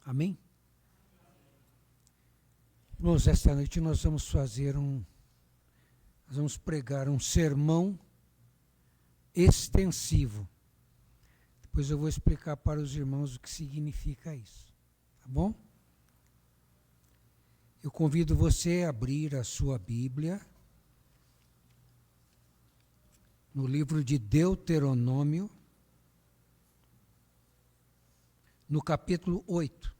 Amém? Irmãos, esta noite nós vamos pregar um sermão extensivo. Depois eu vou explicar para os irmãos o que significa isso, tá bom? Eu convido você a abrir a sua Bíblia no livro de Deuteronômio, no capítulo 8.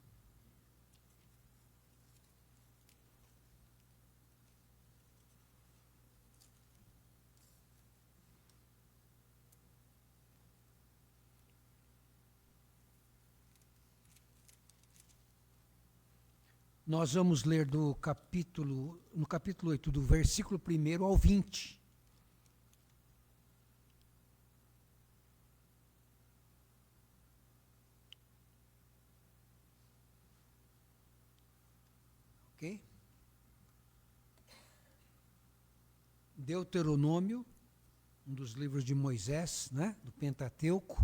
Nós vamos ler no capítulo 8, do versículo 1 ao 20. Ok? Deuteronômio, um dos livros de Moisés, né, do Pentateuco.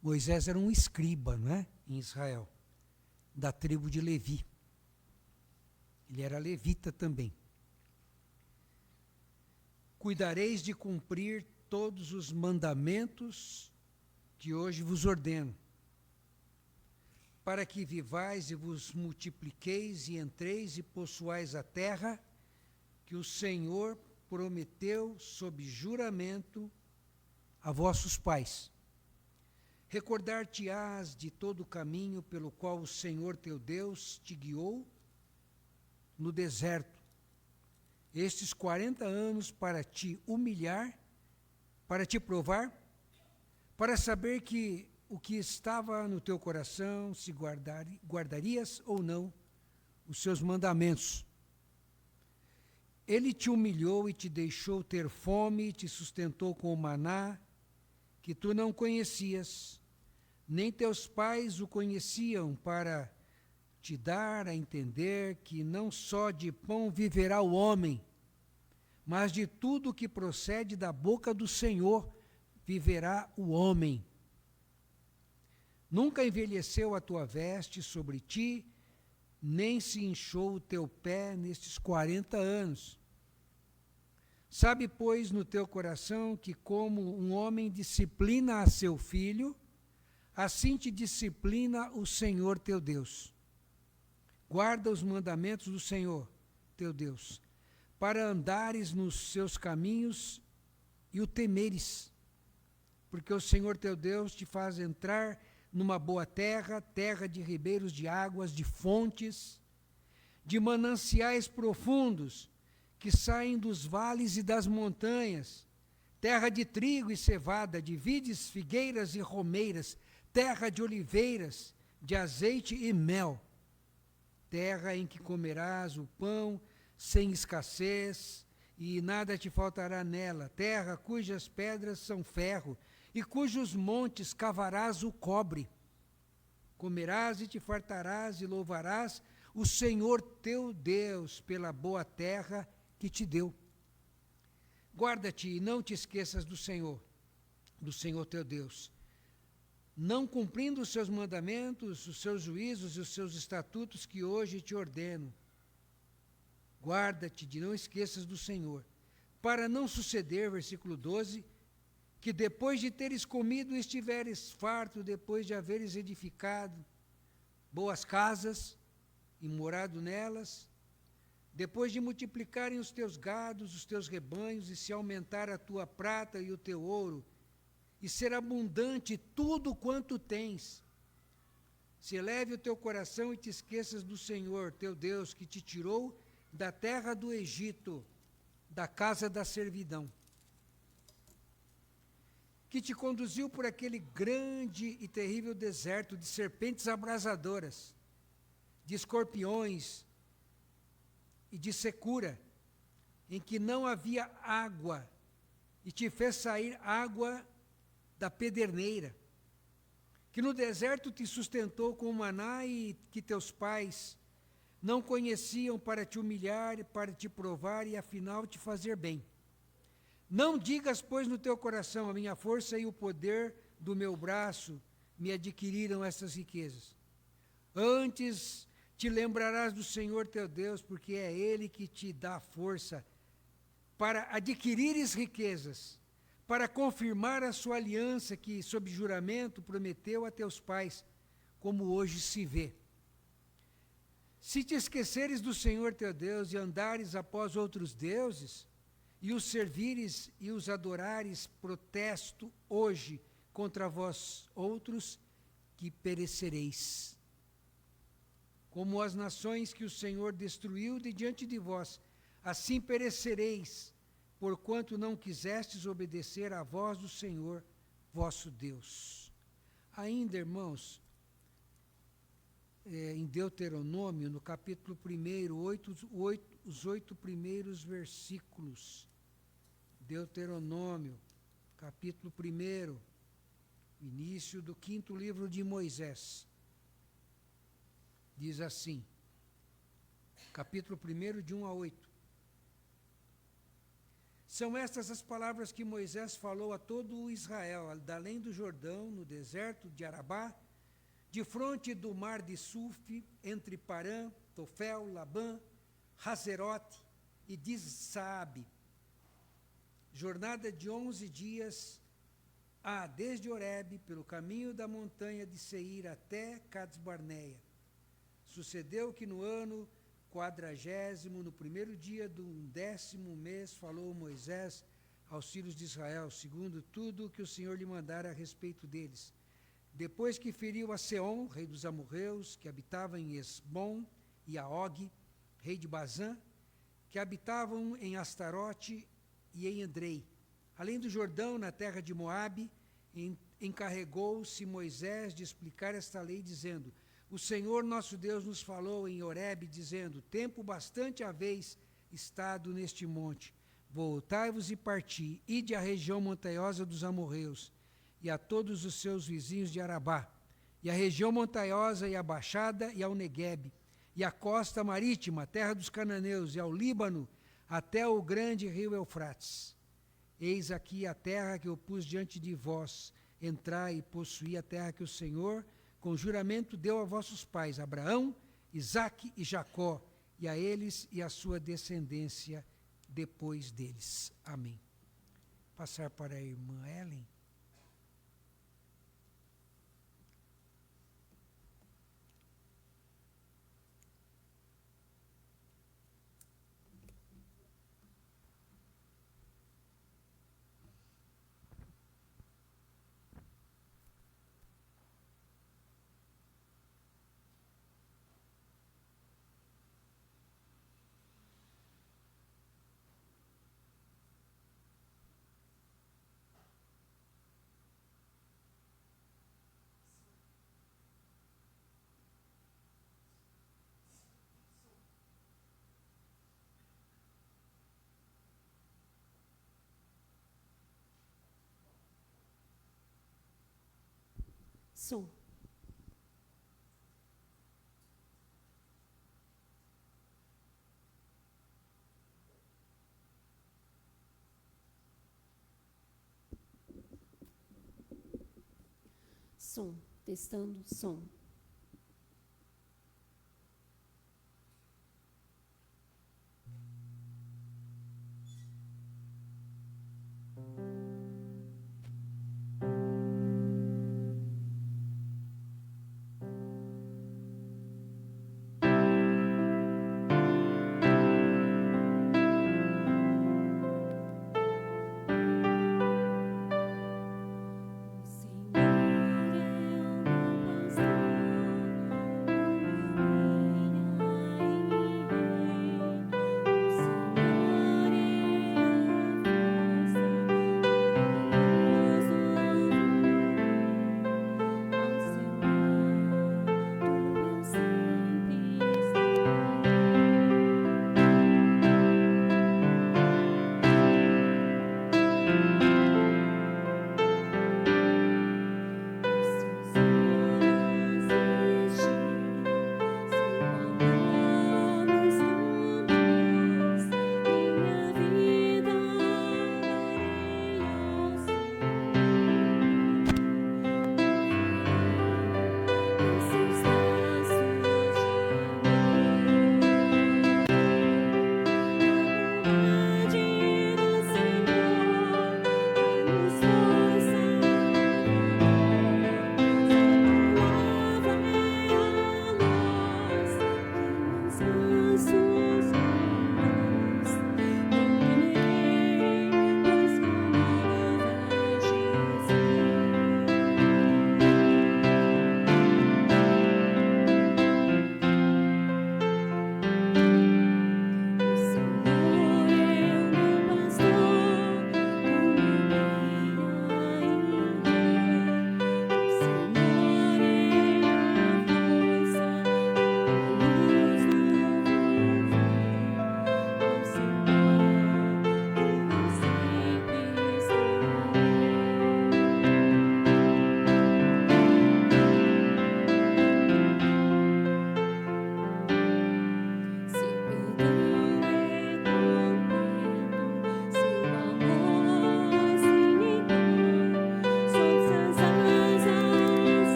Moisés era um escriba, né, em Israel, da tribo de Levi. Ele era levita também. Cuidareis de cumprir todos os mandamentos que hoje vos ordeno, para que vivais e vos multipliqueis e entreis e possuais a terra que o Senhor prometeu sob juramento a vossos pais. Recordar-te-ás de todo o caminho pelo qual o Senhor teu Deus te guiou no deserto, estes 40 anos para te humilhar, para te provar, para saber que o que estava no teu coração, se guardarias ou não os seus mandamentos. Ele te humilhou e te deixou ter fome, te sustentou com o maná, que tu não conhecias, nem teus pais o conheciam, para te dar a entender que não só de pão viverá o homem, mas de tudo que procede da boca do Senhor viverá o homem. Nunca envelheceu a tua veste sobre ti, nem se inchou o teu pé nestes 40 anos. Sabe, pois, no teu coração que como um homem disciplina a seu filho, assim te disciplina o Senhor teu Deus. Guarda os mandamentos do Senhor teu Deus, para andares nos seus caminhos e o temeres, porque o Senhor teu Deus te faz entrar numa boa terra, terra de ribeiros de águas, de fontes, de mananciais profundos, que saem dos vales e das montanhas, terra de trigo e cevada, de vides, figueiras e romeiras, terra de oliveiras, de azeite e mel, terra em que comerás o pão sem escassez, e nada te faltará nela, terra cujas pedras são ferro, e cujos montes cavarás o cobre. Comerás e te fartarás e louvarás o Senhor teu Deus pela boa terra que te deu. Guarda-te e não te esqueças do Senhor teu Deus, não cumprindo os seus mandamentos, os seus juízos e os seus estatutos que hoje te ordeno. Guarda-te de não esqueças do Senhor, para não suceder, versículo 12, que depois de teres comido estiveres farto, depois de haveres edificado boas casas e morado nelas, depois de multiplicarem os teus gados, os teus rebanhos, e se aumentar a tua prata e o teu ouro, e ser abundante tudo quanto tens, se eleve o teu coração e te esqueças do Senhor teu Deus, que te tirou da terra do Egito, da casa da servidão, que te conduziu por aquele grande e terrível deserto de serpentes abrasadoras, de escorpiões e de secura, em que não havia água, e te fez sair água da pederneira, que no deserto te sustentou com o maná e que teus pais não conheciam, para te humilhar, para te provar e afinal te fazer bem. Não digas, pois, no teu coração, a minha força e o poder do meu braço me adquiriram essas riquezas. Antes te lembrarás do Senhor teu Deus, porque é Ele que te dá força para adquirires riquezas, para confirmar a sua aliança que, sob juramento, prometeu a teus pais, como hoje se vê. Se te esqueceres do Senhor teu Deus e andares após outros deuses, e os servires e os adorares, protesto hoje contra vós outros, que perecereis. Como as nações que o Senhor destruiu de diante de vós, assim perecereis, porquanto não quisestes obedecer à voz do Senhor, vosso Deus. Ainda, irmãos, em Deuteronômio, no capítulo 1, os 8 primeiros versículos. Deuteronômio, capítulo 1, início do 5º livro de Moisés. Diz assim, capítulo 1, de 1 a 8. São estas as palavras que Moisés falou a todo o Israel, da além do Jordão, no deserto de Arabá, de fronte do mar de Suf, entre Parã, Tofel, Labã, Hazerote e Dissaabe. Jornada de 11 dias, desde Horebe, pelo caminho da montanha de Seir até Cades-Barneia. Sucedeu que no ano 40º, no primeiro dia do 10º mês, falou Moisés aos filhos de Israel, segundo tudo o que o Senhor lhe mandara a respeito deles. Depois que feriu a Seom, rei dos amorreus, que habitava em Esbom, e a Og, rei de Bazã, que habitavam em Astarote e em Edrei. Além do Jordão, na terra de Moabe, encarregou-se Moisés de explicar esta lei, dizendo: o Senhor nosso Deus nos falou em Horebe, dizendo: tempo bastante haveis estado neste monte. Voltai-vos e parti, ide à região montanhosa dos amorreus, e a todos os seus vizinhos de Arabá, e a região montanhosa e a baixada e ao Neguebe, e a costa marítima, a terra dos cananeus, e ao Líbano, até o grande rio Eufrates. Eis aqui a terra que eu pus diante de vós. Entrai e possuí a terra que o Senhor, com juramento, deu a vossos pais, Abraão, Isaque e Jacó, e a eles e a sua descendência depois deles. Amém. Passar para a irmã Ellen. Som. Som. Testando som. O Senhor é o meu pastor.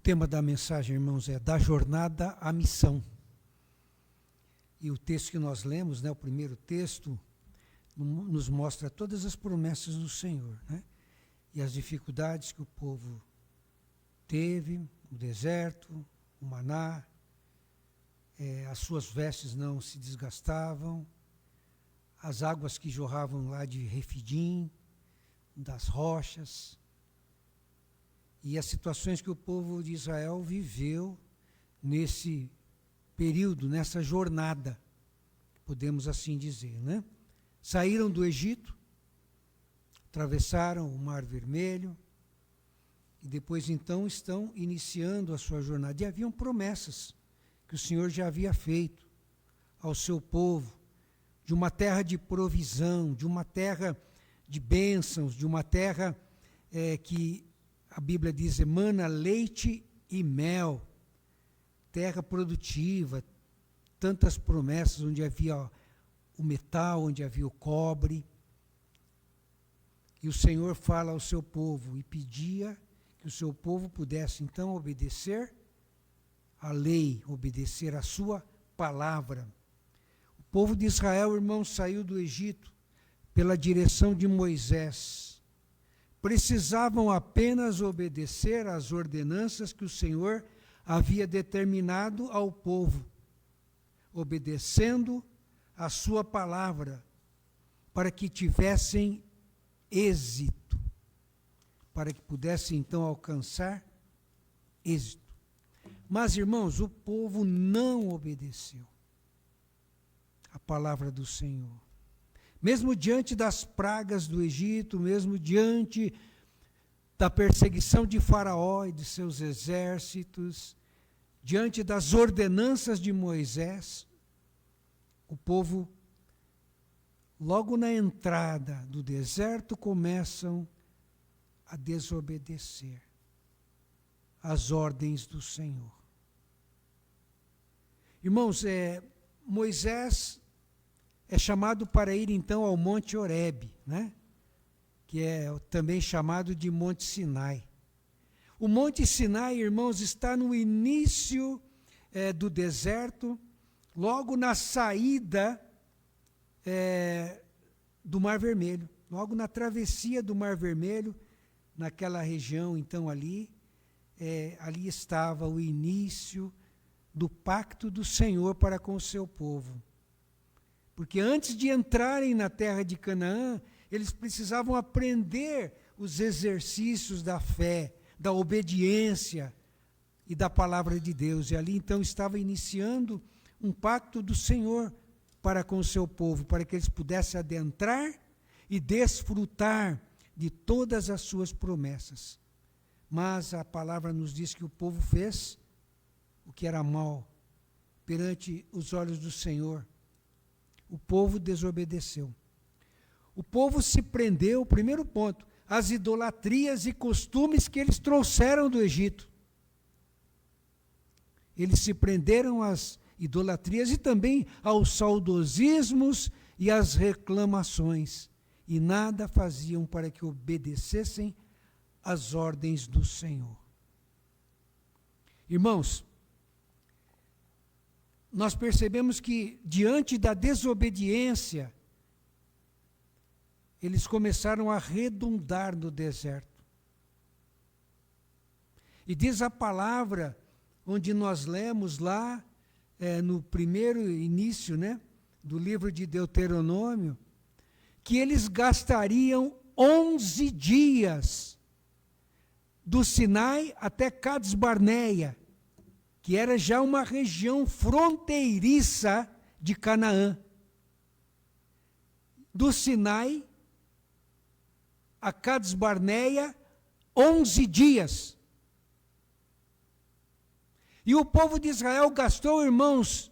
tema da mensagem, irmãos, é da jornada à missão. E o texto que nós lemos, né, o primeiro texto, nos mostra todas as promessas do Senhor, né? E as dificuldades que o povo teve, o deserto, o maná, as suas vestes não se desgastavam, as águas que jorravam lá de Refidim, das rochas, e as situações que o povo de Israel viveu nesse período, nessa jornada, podemos assim dizer, né? Saíram do Egito, atravessaram o Mar Vermelho, e depois então estão iniciando a sua jornada. E haviam promessas que o Senhor já havia feito ao seu povo, de uma terra de provisão, de uma terra de bênçãos, de uma terra que a Bíblia diz emana leite e mel, terra produtiva, tantas promessas, onde havia o metal, onde havia o cobre. E o Senhor fala ao seu povo e pedia que o seu povo pudesse então obedecer à lei, obedecer à sua palavra. O povo de Israel, irmãos, saiu do Egito pela direção de Moisés. Precisavam apenas obedecer às ordenanças que o Senhor havia determinado ao povo, obedecendo a sua palavra, para que tivessem êxito, para que pudessem então alcançar êxito. Mas, irmãos, o povo não obedeceu a palavra do Senhor. Mesmo diante das pragas do Egito, mesmo diante da perseguição de Faraó e de seus exércitos, diante das ordenanças de Moisés, o povo, logo na entrada do deserto, começam a desobedecer às ordens do Senhor. Irmãos, Moisés é chamado para ir então ao Monte Horebe, né? Que é também chamado de Monte Sinai. O Monte Sinai, irmãos, está no início do deserto, logo na saída do Mar Vermelho, logo na travessia do Mar Vermelho, naquela região, então ali estava o início do pacto do Senhor para com o seu povo. Porque antes de entrarem na terra de Canaã, eles precisavam aprender os exercícios da fé, da obediência e da palavra de Deus. E ali então estava iniciando um pacto do Senhor para com o seu povo, para que eles pudessem adentrar e desfrutar de todas as suas promessas. Mas a palavra nos diz que o povo fez o que era mal perante os olhos do Senhor. O povo desobedeceu. O povo se prendeu, primeiro ponto, às idolatrias e costumes que eles trouxeram do Egito. Eles se prenderam às idolatrias e também aos saudosismos e às reclamações. E nada faziam para que obedecessem às ordens do Senhor. Irmãos, nós percebemos que, diante da desobediência, eles começaram a redundar no deserto. E diz a palavra, onde nós lemos lá, no primeiro início, né, do livro de Deuteronômio, que eles gastariam 11 dias do Sinai até Cades Barneia, que era já uma região fronteiriça de Canaã. Do Sinai a Cades Barneia, 11 dias. E o povo de Israel gastou, irmãos,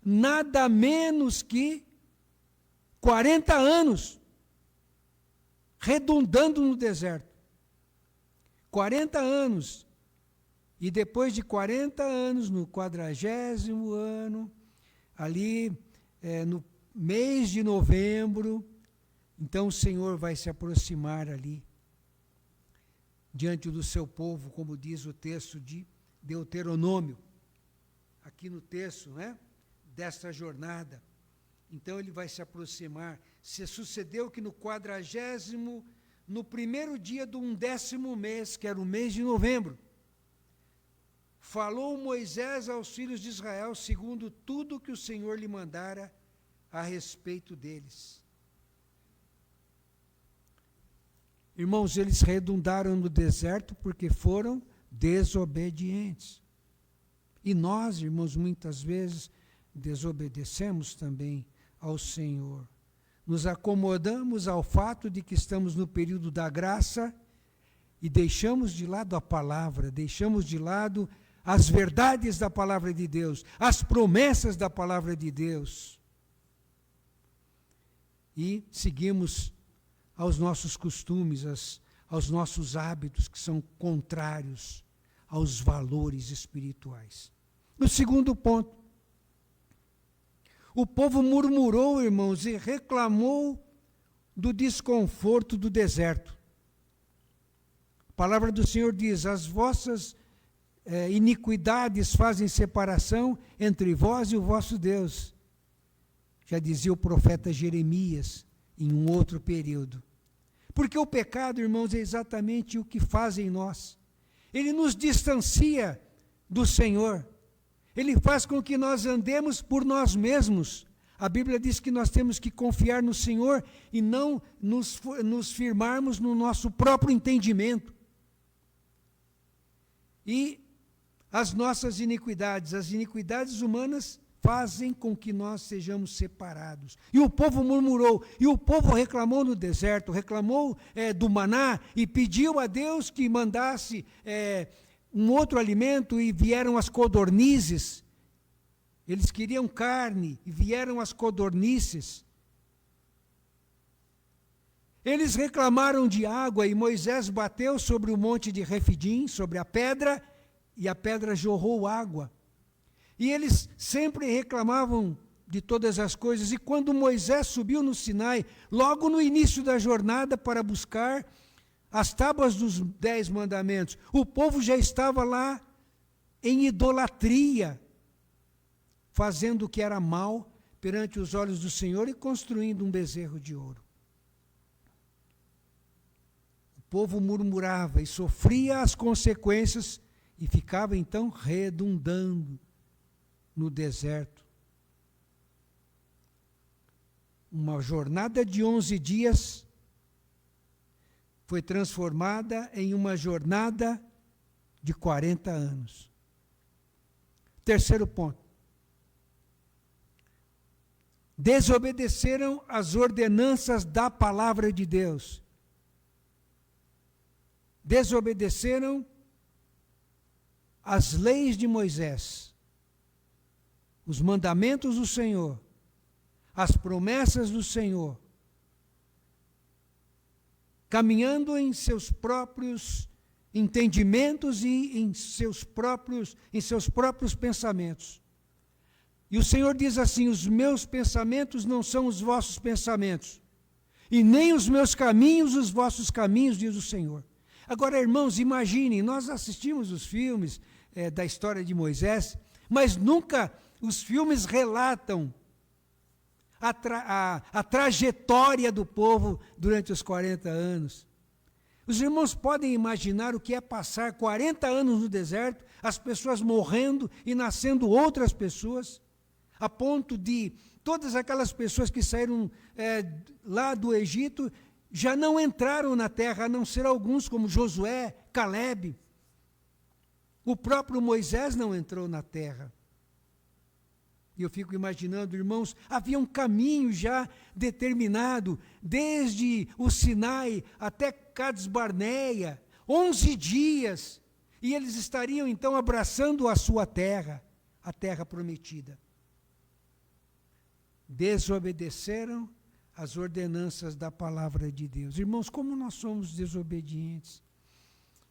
nada menos que 40 anos redundando no deserto. 40 anos. E depois de 40 anos, no 40º ano, ali no mês de novembro, então o Senhor vai se aproximar ali, diante do seu povo, como diz o texto, de Deuteronômio, aqui no texto, né, desta jornada. Então ele vai se aproximar. Se sucedeu que no primeiro dia do 11º mês, que era o mês de novembro, falou Moisés aos filhos de Israel, segundo tudo que o Senhor lhe mandara a respeito deles. Irmãos, eles redundaram no deserto porque foram desobedientes. E nós, irmãos, muitas vezes desobedecemos também ao Senhor. Nos acomodamos ao fato de que estamos no período da graça e deixamos de lado a palavra, deixamos de lado as verdades da palavra de Deus, as promessas da palavra de Deus. E seguimos aos nossos costumes, aos nossos hábitos que são contrários aos valores espirituais. No segundo ponto, o povo murmurou, irmãos, e reclamou do desconforto do deserto. A palavra do Senhor diz: as vossas iniquidades fazem separação entre vós e o vosso Deus. Já dizia o profeta Jeremias em um outro período. Porque o pecado, irmãos, é exatamente o que faz em nós. Ele nos distancia do Senhor. Ele faz com que nós andemos por nós mesmos. A Bíblia diz que nós temos que confiar no Senhor e não nos firmarmos no nosso próprio entendimento. E as nossas iniquidades, as iniquidades humanas, fazem com que nós sejamos separados. E o povo murmurou, e o povo reclamou no deserto, reclamou do maná e pediu a Deus que mandasse um outro alimento, e vieram as codornizes. Eles queriam carne e vieram as codornizes. Eles reclamaram de água e Moisés bateu sobre o monte de Refidim, sobre a pedra, e a pedra jorrou água. E eles sempre reclamavam de todas as coisas. E quando Moisés subiu no Sinai, logo no início da jornada para buscar as tábuas dos 10 mandamentos, o povo já estava lá em idolatria, fazendo o que era mal perante os olhos do Senhor e construindo um bezerro de ouro. O povo murmurava e sofria as consequências e ficava então redundando no deserto. Uma jornada de 11 dias foi transformada em uma jornada de 40 anos. Terceiro ponto. Desobedeceram as ordenanças da palavra de Deus. Desobedeceram as leis de Moisés, os mandamentos do Senhor, as promessas do Senhor, caminhando em seus próprios entendimentos e em seus próprios pensamentos. E o Senhor diz assim: os meus pensamentos não são os vossos pensamentos, e nem os meus caminhos os vossos caminhos, diz o Senhor. Agora, irmãos, imaginem, nós assistimos os filmes da história de Moisés, mas nunca os filmes relatam a trajetória do povo durante os 40 anos. Os irmãos podem imaginar o que é passar 40 anos no deserto, as pessoas morrendo e nascendo outras pessoas, a ponto de todas aquelas pessoas que saíram lá do Egito já não entraram na terra, a não ser alguns como Josué, Calebe. O próprio Moisés não entrou na terra. E eu fico imaginando, irmãos, havia um caminho já determinado, desde o Sinai até Cades Barneia, 11 dias, e eles estariam então abraçando a sua terra, a terra prometida. Desobedeceram as ordenanças da palavra de Deus. Irmãos, como nós somos desobedientes,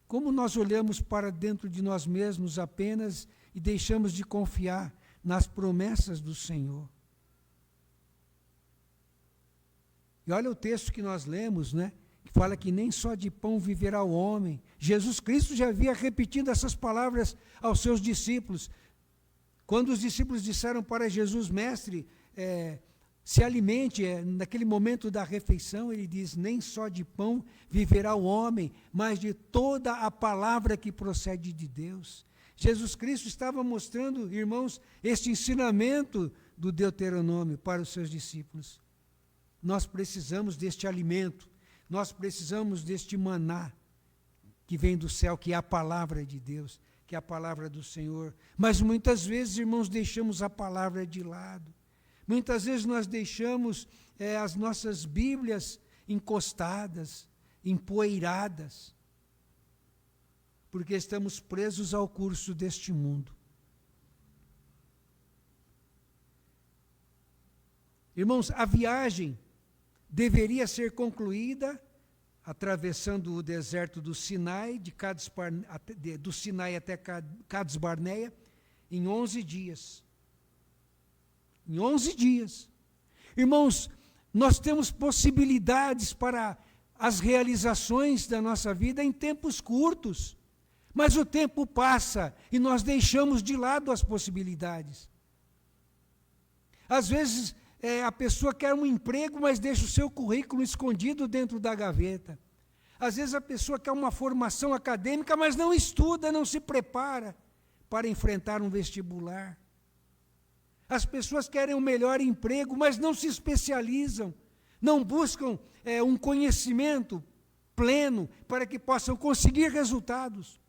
como nós olhamos para dentro de nós mesmos apenas e deixamos de confiar nas promessas do Senhor. E olha o texto que nós lemos, né? que fala que nem só de pão viverá o homem. Jesus Cristo já havia repetido essas palavras aos seus discípulos. Quando os discípulos disseram para Jesus, mestre, se alimente, naquele momento da refeição, ele diz, nem só de pão viverá o homem, mas de toda a palavra que procede de Deus. Jesus Cristo estava mostrando, irmãos, este ensinamento do Deuteronômio para os seus discípulos. Nós precisamos deste alimento, nós precisamos deste maná que vem do céu, que é a palavra de Deus, que é a palavra do Senhor. Mas muitas vezes, irmãos, deixamos a palavra de lado. Muitas vezes nós deixamos as nossas Bíblias encostadas, empoeiradas, porque estamos presos ao curso deste mundo. Irmãos, a viagem deveria ser concluída atravessando o deserto do Sinai, do Sinai até Cades Barneia, em 11 dias. Em 11 dias. Irmãos, nós temos possibilidades para as realizações da nossa vida em tempos curtos. Mas o tempo passa e nós deixamos de lado as possibilidades. Às vezes, a pessoa quer um emprego, mas deixa o seu currículo escondido dentro da gaveta. Às vezes a pessoa quer uma formação acadêmica, mas não estuda, não se prepara para enfrentar um vestibular. As pessoas querem um melhor emprego, mas não se especializam, não buscam um conhecimento pleno para que possam conseguir resultados.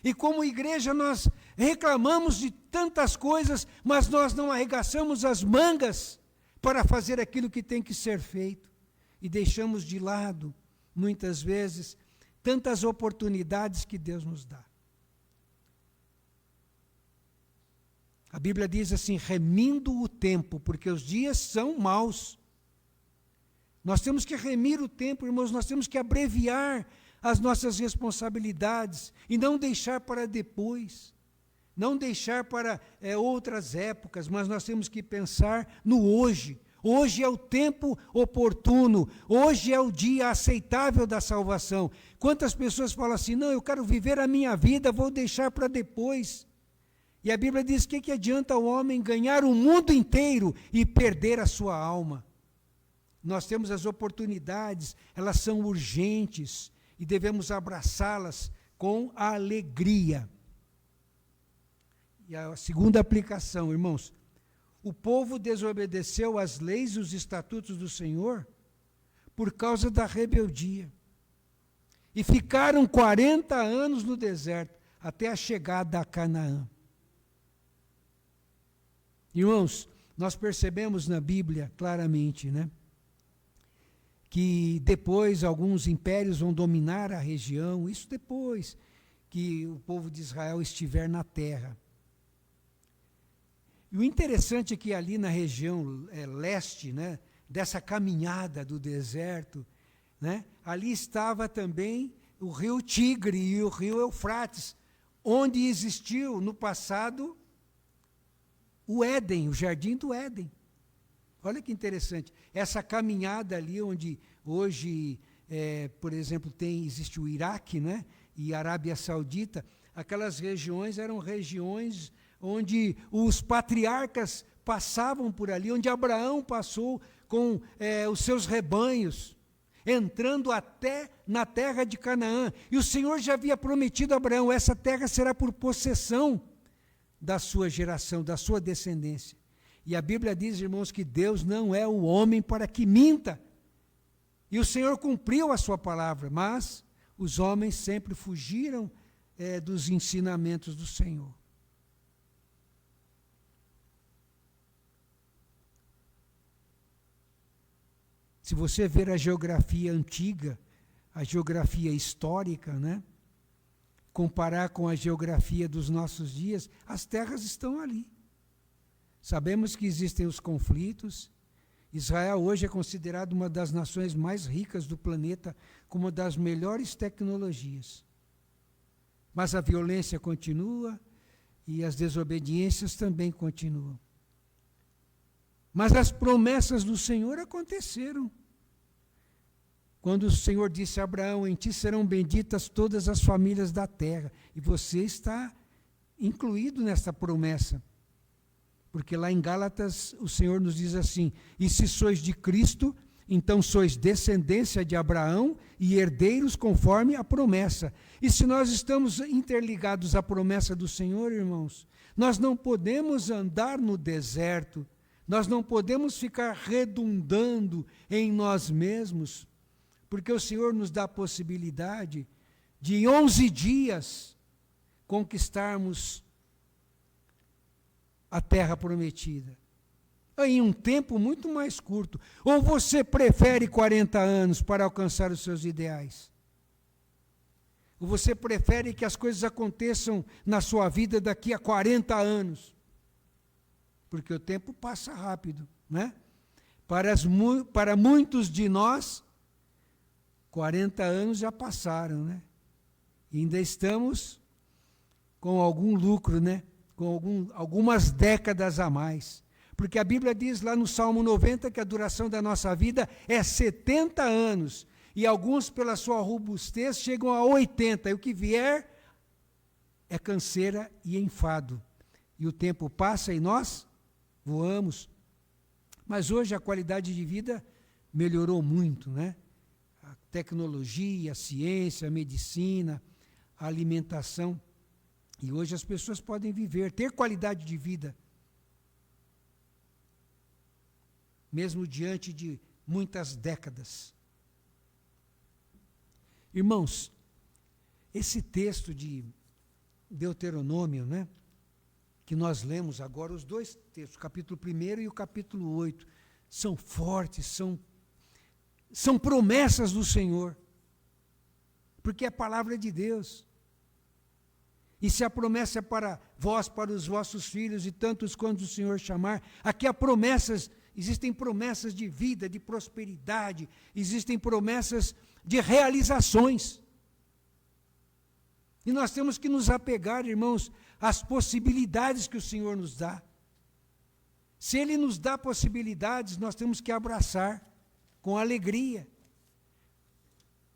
E como igreja nós reclamamos de tantas coisas, mas nós não arregaçamos as mangas para fazer aquilo que tem que ser feito. E deixamos de lado, muitas vezes, tantas oportunidades que Deus nos dá. A Bíblia diz assim, remindo o tempo, porque os dias são maus. Nós temos que remir o tempo, irmãos, nós temos que abreviar as nossas responsabilidades e não deixar para depois, não deixar para outras épocas, mas nós temos que pensar no hoje. Hoje é o tempo oportuno, hoje é o dia aceitável da salvação. Quantas pessoas falam assim, não, eu quero viver a minha vida, vou deixar para depois. E a Bíblia diz, que adianta o homem ganhar o mundo inteiro e perder a sua alma? Nós temos as oportunidades, elas são urgentes, e devemos abraçá-las com alegria. E a segunda aplicação, irmãos, o povo desobedeceu às leis e os estatutos do Senhor por causa da rebeldia. E ficaram 40 anos no deserto, até a chegada a Canaã. Irmãos, nós percebemos na Bíblia claramente, né? Que depois alguns impérios vão dominar a região, isso depois que o povo de Israel estiver na terra. E o interessante é que ali na região leste, né, dessa caminhada do deserto, né, ali estava também o rio Tigre e o rio Eufrates, onde existiu no passado o Éden, o jardim do Éden. Olha que interessante, essa caminhada ali onde hoje, por exemplo, existe o Iraque, né, e a Arábia Saudita, aquelas regiões eram regiões onde os patriarcas passavam por ali, onde Abraão passou com os seus rebanhos, entrando até na terra de Canaã. E o Senhor já havia prometido a Abraão, essa terra será por possessão da sua geração, da sua descendência. E a Bíblia diz, irmãos, que Deus não é o homem para que minta. E o Senhor cumpriu a sua palavra, mas os homens sempre fugiram dos ensinamentos do Senhor. Se você ver a geografia antiga, a geografia histórica, né? Comparar com a geografia dos nossos dias, as terras estão ali. Sabemos que existem os conflitos. Israel hoje é considerado uma das nações mais ricas do planeta, com uma das melhores tecnologias. Mas a violência continua e as desobediências também continuam. Mas as promessas do Senhor aconteceram. quando o Senhor disse a Abraão, em ti serão benditas todas as famílias da terra. E você está incluído nessa promessa. Porque lá em Gálatas o Senhor nos diz assim, e se sois de Cristo, então sois descendência de Abraão e herdeiros conforme a promessa. E se nós estamos interligados à promessa do Senhor, irmãos, nós não podemos andar no deserto, nós não podemos ficar redundando em nós mesmos, porque o Senhor nos dá a possibilidade de em 11 dias conquistarmos a terra prometida. Em um tempo muito mais curto. Ou você prefere 40 anos para alcançar os seus ideais? Ou você prefere que as coisas aconteçam na sua vida daqui a 40 anos? Porque o tempo passa rápido, né? Para muitos de nós, 40 anos já passaram, né? E ainda estamos com algum lucro, né? Com algumas décadas a mais. Porque a Bíblia diz lá no Salmo 90 que a duração da nossa vida é 70 anos. E alguns, pela sua robustez, chegam a 80. E o que vier é canseira e enfado. E o tempo passa e nós voamos. Mas hoje a qualidade de vida melhorou muito, né? A tecnologia, a ciência, a medicina, a alimentação. E hoje as pessoas podem viver, ter qualidade de vida, mesmo diante de muitas décadas. Irmãos, esse texto de Deuteronômio, né, que nós lemos agora, os dois textos, o capítulo 1 e o capítulo 8, são fortes, são promessas do Senhor, porque é a palavra de Deus. E se a promessa é para vós, para os vossos filhos e tantos quantos o Senhor chamar, aqui há promessas, existem promessas de vida, de prosperidade, existem promessas de realizações. E nós temos que nos apegar, irmãos, às possibilidades que o Senhor nos dá. Se Ele nos dá possibilidades, nós temos que abraçar com alegria.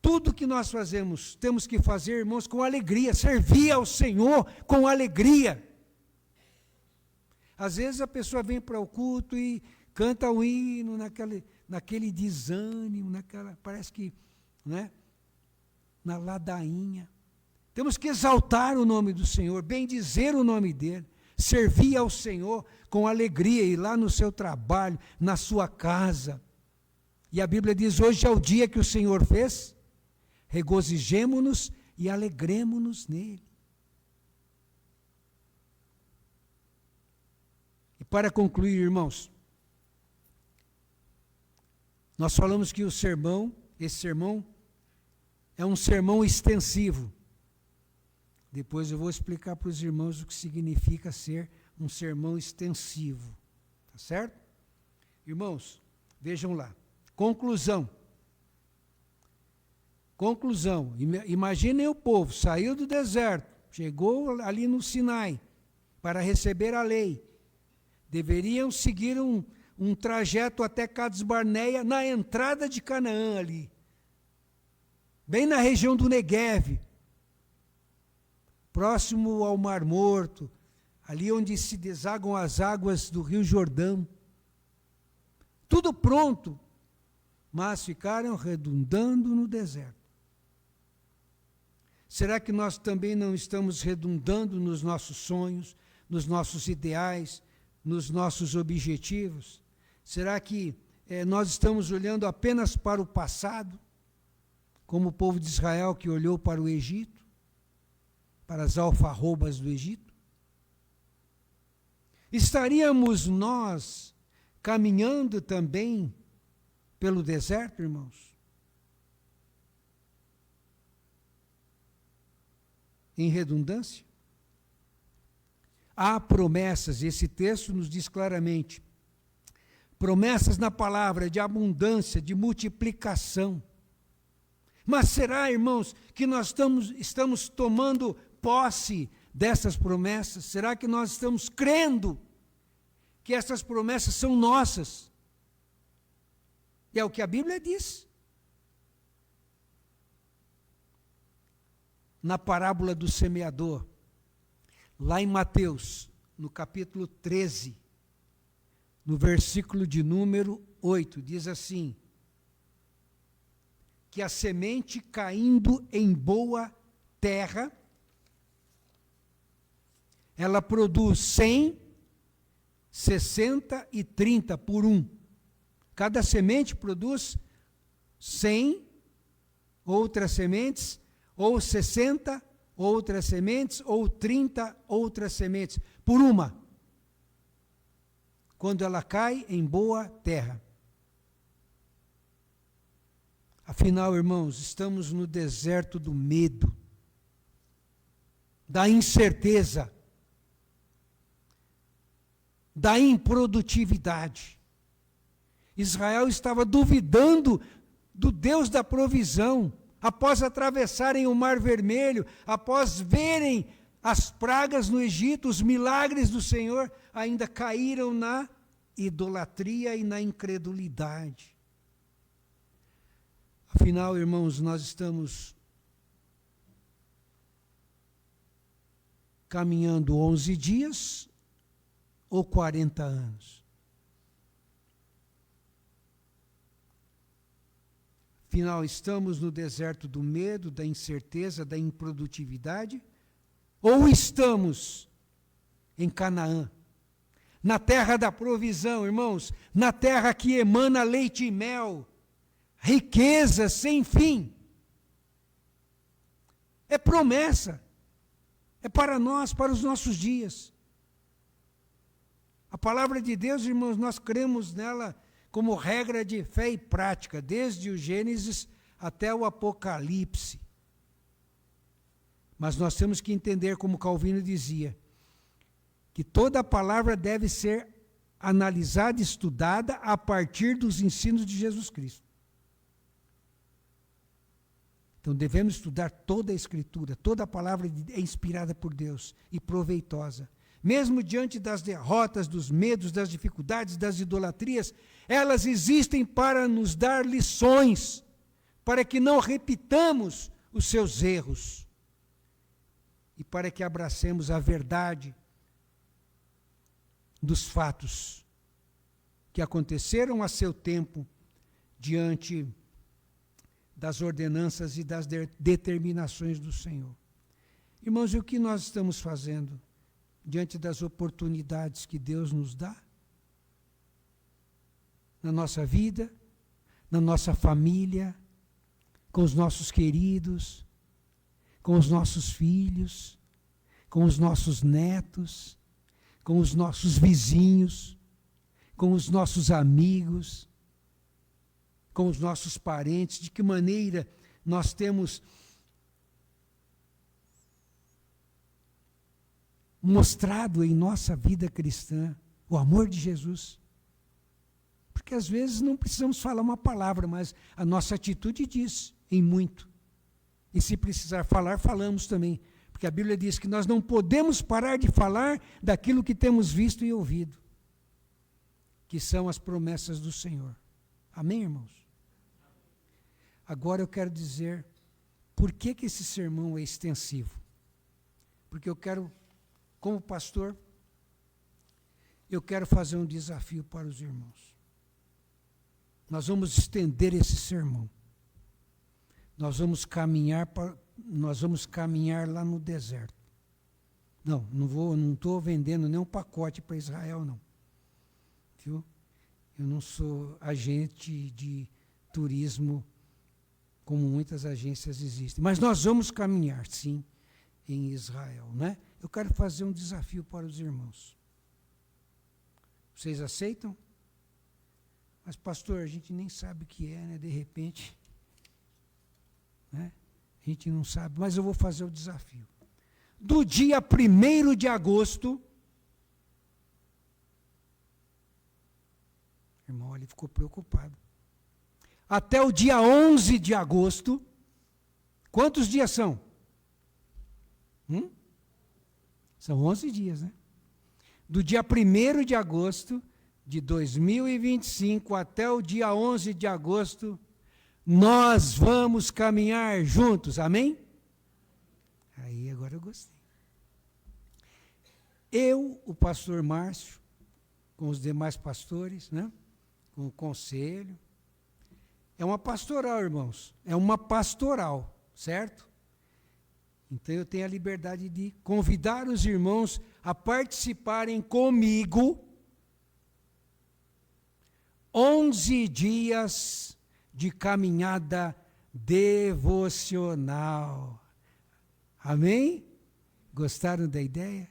Tudo que nós fazemos, temos que fazer, irmãos, com alegria, servir ao Senhor com alegria. Às vezes a pessoa vem para o culto e canta o hino naquele desânimo, parece que, né, na ladainha. Temos que exaltar o nome do Senhor, bendizer o nome dEle, servir ao Senhor com alegria, ir lá no seu trabalho, na sua casa. E a Bíblia diz, hoje é o dia que o Senhor fez, regozijemo-nos e alegremo-nos nele. E para concluir, irmãos, nós falamos que esse sermão é um sermão extensivo. Depois eu vou explicar para os irmãos o que significa ser um sermão extensivo. Tá certo? Irmãos, vejam lá. Conclusão. Imaginem o povo, saiu do deserto, chegou ali no Sinai para receber a lei. Deveriam seguir um trajeto até Cades Barneia, na entrada de Canaã ali, bem na região do Negueve, próximo ao Mar Morto, ali onde se desagam as águas do Rio Jordão. Tudo pronto, mas ficaram redundando no deserto. Será que nós também não estamos redundando nos nossos sonhos, nos nossos ideais, nos nossos objetivos? Será que nós estamos olhando apenas para o passado, como o povo de Israel que olhou para o Egito, para as alfarrobas do Egito? Estaríamos nós caminhando também pelo deserto, irmãos? Em redundância? Há promessas, e esse texto nos diz claramente, promessas na palavra de abundância, de multiplicação. Mas será, irmãos, que nós estamos tomando posse dessas promessas? Será que nós estamos crendo que essas promessas são nossas? E é o que a Bíblia diz. na parábola do semeador, lá em Mateus, no capítulo 13, no versículo de número 8, diz assim: que a semente caindo em boa terra, ela produz 100, 60 e 30 por um. Cada semente produz 100 outras sementes, ou 60 outras sementes, ou 30 outras sementes, por uma, quando ela cai em boa terra. Afinal, irmãos, estamos no deserto do medo, da incerteza, da improdutividade. Israel estava duvidando do Deus da provisão, após atravessarem o Mar Vermelho, após verem as pragas no Egito, os milagres do Senhor, ainda caíram na idolatria e na incredulidade. Afinal, irmãos, nós estamos caminhando 11 dias ou 40 anos? Afinal, estamos no deserto do medo, da incerteza, da improdutividade? Ou estamos em Canaã, na terra da provisão, irmãos, na terra que emana leite e mel, riqueza sem fim? É promessa, é para nós, para os nossos dias. A palavra de Deus, irmãos, nós cremos nela como regra de fé e prática, desde o Gênesis até o Apocalipse. Mas nós temos que entender, como Calvino dizia, que toda a palavra deve ser analisada e estudada a partir dos ensinos de Jesus Cristo. Então devemos estudar toda a Escritura, toda a palavra é inspirada por Deus e proveitosa. Mesmo diante das derrotas, dos medos, das dificuldades, das idolatrias, elas existem para nos dar lições, para que não repitamos os seus erros e para que abracemos a verdade dos fatos que aconteceram a seu tempo diante das ordenanças e das determinações do Senhor. Irmãos, e o que nós estamos fazendo diante das oportunidades que Deus nos dá? Na nossa vida, na nossa família, com os nossos queridos, com os nossos filhos, com os nossos netos, com os nossos vizinhos, com os nossos amigos, com os nossos parentes. De que maneira nós temos mostrado em nossa vida cristã o amor de Jesus? Porque às vezes não precisamos falar uma palavra, mas a nossa atitude diz em muito. E se precisar falar, falamos também. Porque a Bíblia diz que nós não podemos parar de falar daquilo que temos visto e ouvido, que são as promessas do Senhor. Amém, irmãos? Agora eu quero dizer por que esse sermão é extensivo. Porque eu quero, como pastor, eu quero fazer um desafio para os irmãos. Nós vamos estender esse sermão. Nós vamos caminhar lá no deserto. Não estou vendendo nenhum pacote para Israel, não. Viu? Eu não sou agente de turismo como muitas agências existem. Mas nós vamos caminhar, sim, em Israel, né? Eu quero fazer um desafio para os irmãos. Vocês aceitam? Mas, pastor, a gente nem sabe o que é, né? De repente, né? A gente não sabe, mas eu vou fazer o desafio. Do dia 1º de agosto, irmão, ele ficou preocupado, até o dia 11 de agosto, quantos dias são? São 11 dias, né? Do dia 1º de agosto de 2025 até o dia 11 de agosto, nós vamos caminhar juntos, amém? Aí agora eu gostei. Eu, o pastor Márcio, com os demais pastores, né? Com o conselho. É uma pastoral, irmãos. É uma pastoral, certo? Então eu tenho a liberdade de convidar os irmãos a participarem comigo 11 dias de caminhada devocional. Amém? Gostaram da ideia?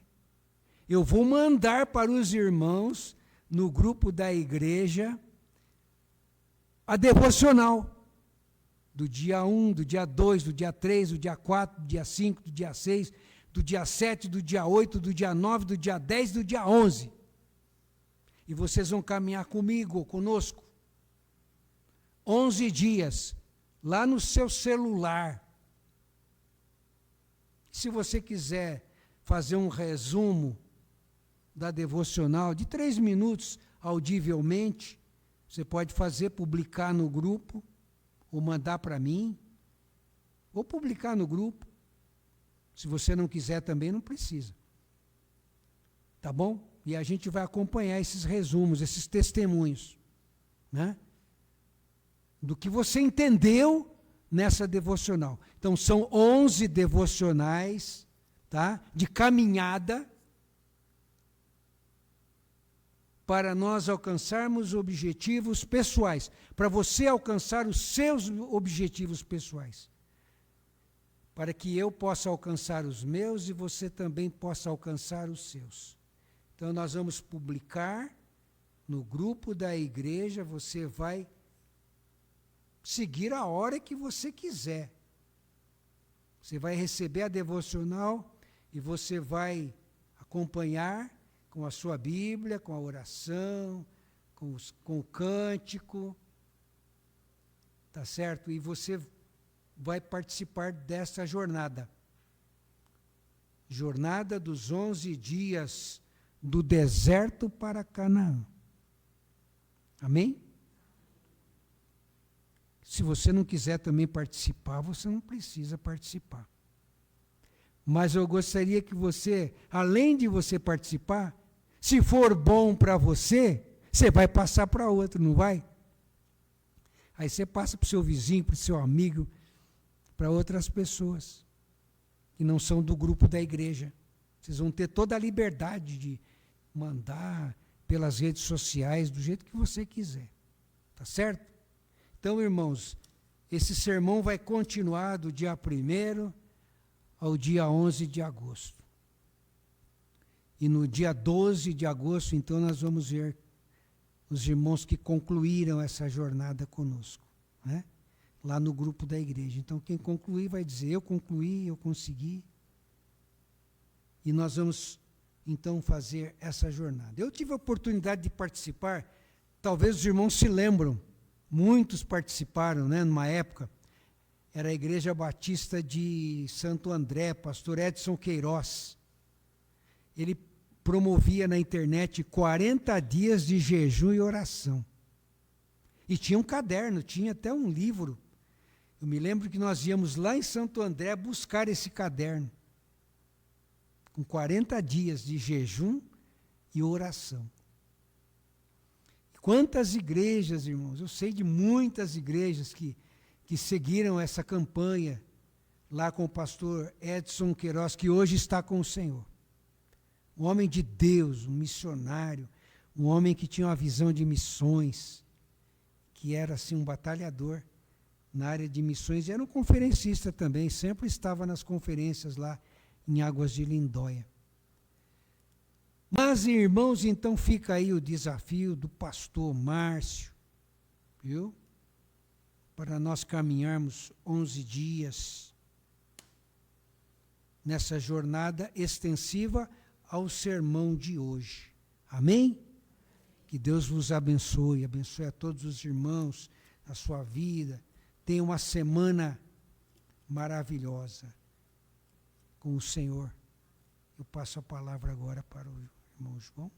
Eu vou mandar para os irmãos no grupo da igreja a devocional do dia 1, do dia 2, do dia 3, do dia 4, do dia 5, do dia 6, do dia 7, do dia 8, do dia 9, do dia 10, do dia 11. E vocês vão caminhar comigo, conosco. 11 dias, lá no seu celular. Se você quiser fazer um resumo da devocional de 3 minutos, audivelmente, você pode fazer, publicar no grupo, ou mandar para mim, ou publicar no grupo. Se você não quiser também, não precisa. Tá bom? E a gente vai acompanhar esses resumos, esses testemunhos, né? Do que você entendeu nessa devocional. Então, são 11 devocionais, tá? De caminhada, para nós alcançarmos objetivos pessoais, para você alcançar os seus objetivos pessoais, para que eu possa alcançar os meus e você também possa alcançar os seus. Então nós vamos publicar no grupo da igreja, você vai seguir a hora que você quiser. Você vai receber a devocional e você vai acompanhar com a sua Bíblia, com a oração, com o cântico, tá certo? E você vai participar dessa jornada. Jornada dos 11 dias do deserto para Canaã. Amém? Se você não quiser também participar, você não precisa participar. Mas eu gostaria que você, além de você participar, se for bom para você, você vai passar para outro, não vai? Aí você passa para o seu vizinho, para o seu amigo, para outras pessoas que não são do grupo da igreja. Vocês vão ter toda a liberdade de mandar pelas redes sociais, do jeito que você quiser. Tá certo? Então, irmãos, esse sermão vai continuar do dia 1º ao dia 11 de agosto. E no dia 12 de agosto, então, nós vamos ver os irmãos que concluíram essa jornada conosco, né? Lá no grupo da igreja. Então, quem concluir vai dizer, eu concluí, eu consegui. E nós vamos, então, fazer essa jornada. Eu tive a oportunidade de participar, talvez os irmãos se lembram, muitos participaram, né, numa época, era a Igreja Batista de Santo André, pastor Edson Queiroz. Ele promovia na internet 40 dias de jejum e oração. E tinha um caderno, tinha até um livro. Eu me lembro que nós íamos lá em Santo André buscar esse caderno, com 40 dias de jejum e oração. Quantas igrejas, irmãos, eu sei de muitas igrejas que seguiram essa campanha, lá com o pastor Edson Queiroz, que hoje está com o Senhor. Um homem de Deus, um missionário, um homem que tinha uma visão de missões, que era assim um batalhador na área de missões, e era um conferencista também, sempre estava nas conferências lá em Águas de Lindóia. Mas, irmãos, então fica aí o desafio do pastor Márcio, viu? Para nós caminharmos 11 dias nessa jornada extensiva ao sermão de hoje. Amém? Que Deus vos abençoe, abençoe a todos os irmãos na sua vida. Tenha uma semana maravilhosa com o Senhor. Eu passo a palavra agora para o irmão João.